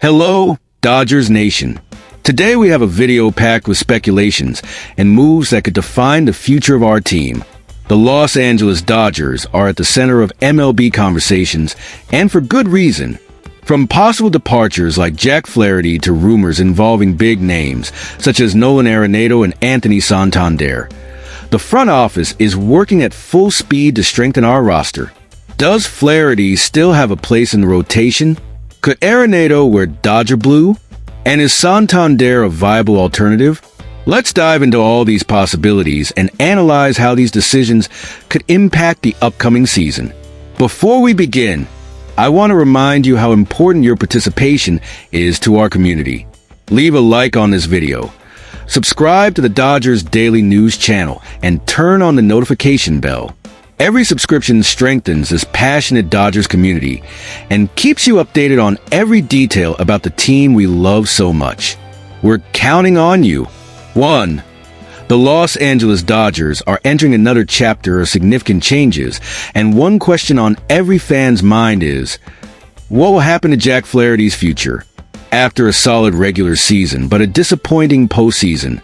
Hello, Dodgers Nation. Today we have a video packed with speculations and moves that could define the future of our team. The Los Angeles Dodgers are at the center of MLB conversations, and for good reason. From possible departures like Jack Flaherty to rumors involving big names such as Nolan Arenado and Anthony Santander, the front office is working at full speed to strengthen our roster. Does Flaherty still have a place in the rotation? Could Arenado wear Dodger blue? And is Santander a viable alternative? Let's dive into all these possibilities and analyze how these decisions could impact the upcoming season. Before we begin, I want to remind you how important your participation is to our community. Leave a like on this video, subscribe to the Dodgers Daily News channel, and turn on the notification bell. Every subscription strengthens this passionate Dodgers community and keeps you updated on every detail about the team we love so much. We're counting on you. 1. The Los Angeles Dodgers are entering another chapter of significant changes, and one question on every fan's mind is, what will happen to Jack Flaherty's future? After a solid regular season but a disappointing postseason,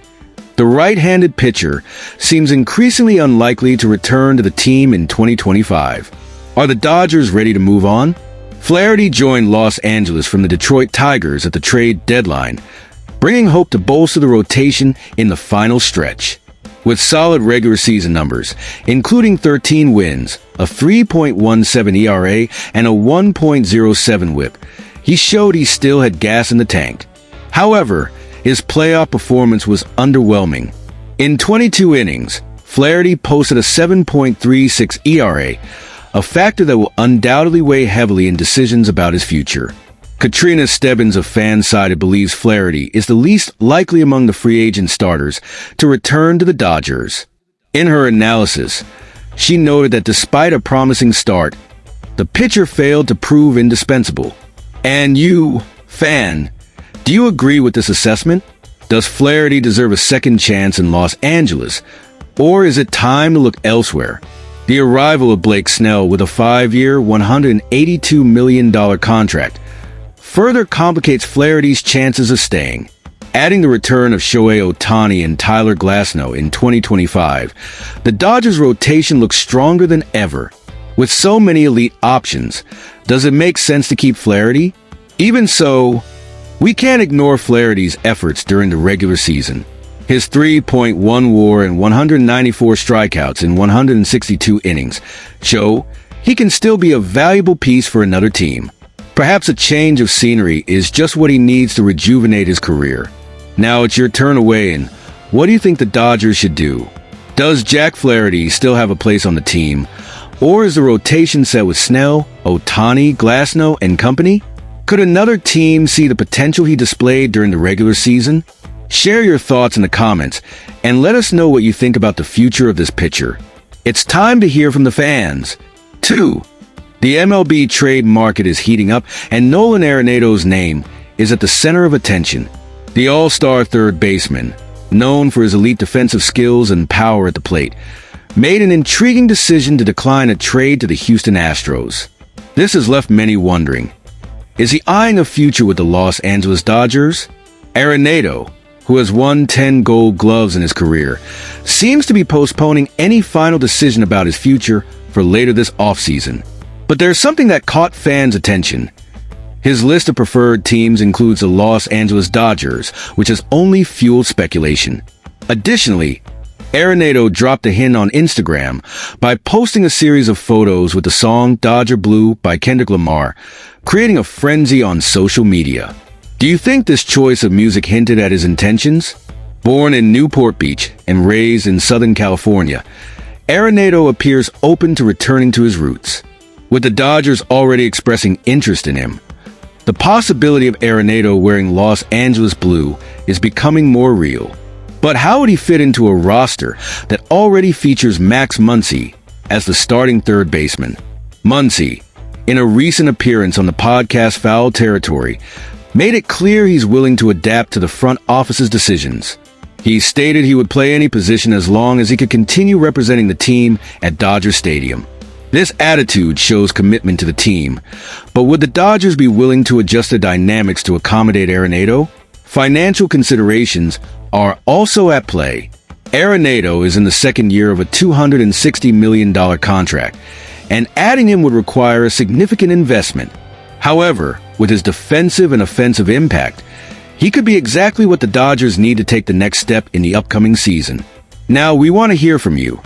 the right-handed pitcher seems increasingly unlikely to return to the team in 2025. Are the Dodgers ready to move on? Flaherty joined Los Angeles from the Detroit Tigers at the trade deadline, bringing hope to bolster the rotation in the final stretch. With solid regular season numbers, including 13 wins, a 3.17 ERA, and a 1.07 WHIP, he showed he still had gas in the tank. However, his playoff performance was underwhelming. In 22 innings, Flaherty posted a 7.36 ERA, a factor that will undoubtedly weigh heavily in decisions about his future. Katrina Stebbins of Fansided believes Flaherty is the least likely among the free agent starters to return to the Dodgers. In her analysis, she noted that despite a promising start, the pitcher failed to prove indispensable. And you, fan, do you agree with this assessment? Does Flaherty deserve a second chance in Los Angeles, or is it time to look elsewhere? The arrival of Blake Snell with a 5-year, $182 million contract further complicates Flaherty's chances of staying. Adding the return of Shohei Ohtani and Tyler Glasnow in 2025, the Dodgers' rotation looks stronger than ever. With so many elite options, does it make sense to keep Flaherty? Even so, we can't ignore Flaherty's efforts during the regular season. His 3.1 WAR and 194 strikeouts in 162 innings show he can still be a valuable piece for another team. Perhaps a change of scenery is just what he needs to rejuvenate his career. Now it's your turn to weigh in. What do you think the Dodgers should do? Does Jack Flaherty still have a place on the team? Or is the rotation set with Snell, Ohtani, Glasnow, and company? Could another team see the potential he displayed during the regular season? Share your thoughts in the comments and let us know what you think about the future of this pitcher. It's time to hear from the fans. 2. The MLB trade market is heating up, and Nolan Arenado's name is at the center of attention. The all-star third baseman, known for his elite defensive skills and power at the plate, made an intriguing decision to decline a trade to the Houston Astros. This has left many wondering, is he eyeing a future with the Los Angeles Dodgers? Arenado, who has won 10 Gold Gloves in his career, seems to be postponing any final decision about his future for later this offseason. But there's something that caught fans' attention. His list of preferred teams includes the Los Angeles Dodgers, which has only fueled speculation. Additionally, Arenado dropped a hint on Instagram by posting a series of photos with the song Dodger Blue by Kendrick Lamar, creating a frenzy on social media. Do you think this choice of music hinted at his intentions? Born in Newport Beach and raised in Southern California, Arenado appears open to returning to his roots. With the Dodgers already expressing interest in him, the possibility of Arenado wearing Los Angeles blue is becoming more real. But how would he fit into a roster that already features Max Muncy as the starting third baseman? Muncy, in a recent appearance on the podcast Foul Territory, made it clear he's willing to adapt to the front office's decisions. He stated he would play any position as long as he could continue representing the team at Dodger Stadium. This attitude shows commitment to the team. But would the Dodgers be willing to adjust their dynamics to accommodate Arenado? Financial considerations are also at play. Arenado is in the second year of a $260 million contract, and adding him would require a significant investment. However, with his defensive and offensive impact, he could be exactly what the Dodgers need to take the next step in the upcoming season. Now, we want to hear from you.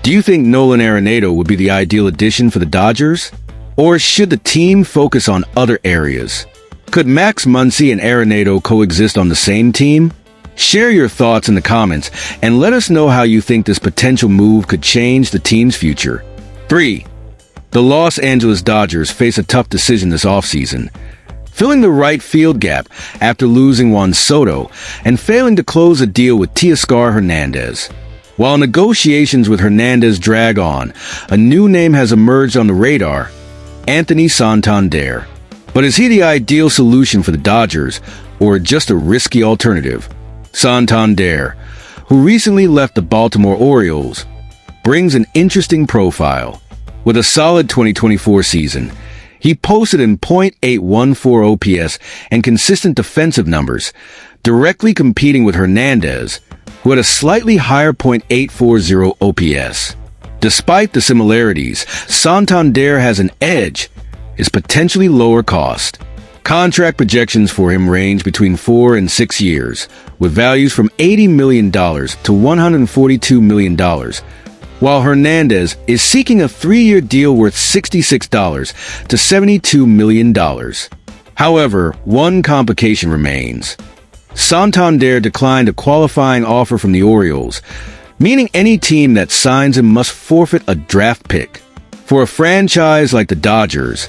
Do you think Nolan Arenado would be the ideal addition for the Dodgers? Or should the team focus on other areas? Could Max Muncy and Arenado coexist on the same team? Share your thoughts in the comments and let us know how you think this potential move could change the team's future. 3. The Los Angeles Dodgers face a tough decision this offseason. Filling the right field gap after losing Juan Soto and failing to close a deal with Teoscar Hernandez. While negotiations with Hernandez drag on, a new name has emerged on the radar, Anthony Santander. But is he the ideal solution for the Dodgers, or just a risky alternative? Santander, who recently left the Baltimore Orioles, brings an interesting profile. With a solid 2024 season, he posted in .814 OPS and consistent defensive numbers, directly competing with Hernandez, who had a slightly higher .840 OPS. Despite the similarities, Santander has an edge, his potentially lower cost. Contract projections for him range between 4 and 6 years, with values from $80 million to $142 million, while Hernandez is seeking a 3-year deal worth $66 to $72 million. However, one complication remains. Santander declined a qualifying offer from the Orioles, meaning any team that signs him must forfeit a draft pick. For a franchise like the Dodgers,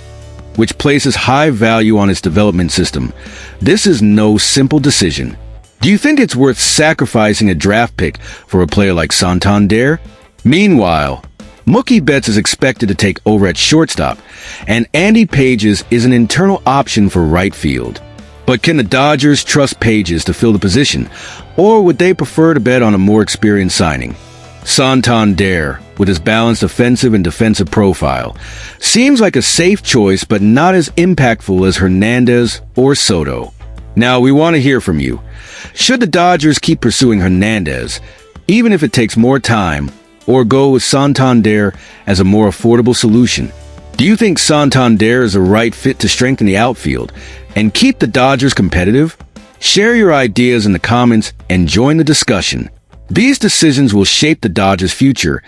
which places high value on its development system, this is no simple decision. Do you think it's worth sacrificing a draft pick for a player like Santander? Meanwhile, Mookie Betts is expected to take over at shortstop, and Andy Pages is an internal option for right field. But can the Dodgers trust Pages to fill the position, or would they prefer to bet on a more experienced signing? Santander, with his balanced offensive and defensive profile, seems like a safe choice but not as impactful as Hernandez or Soto. Now, we want to hear from you. Should the Dodgers keep pursuing Hernandez, even if it takes more time, or go with Santander as a more affordable solution? Do you think Santander is the right fit to strengthen the outfield and keep the Dodgers competitive? Share your ideas in the comments and join the discussion. These decisions will shape the Dodgers' future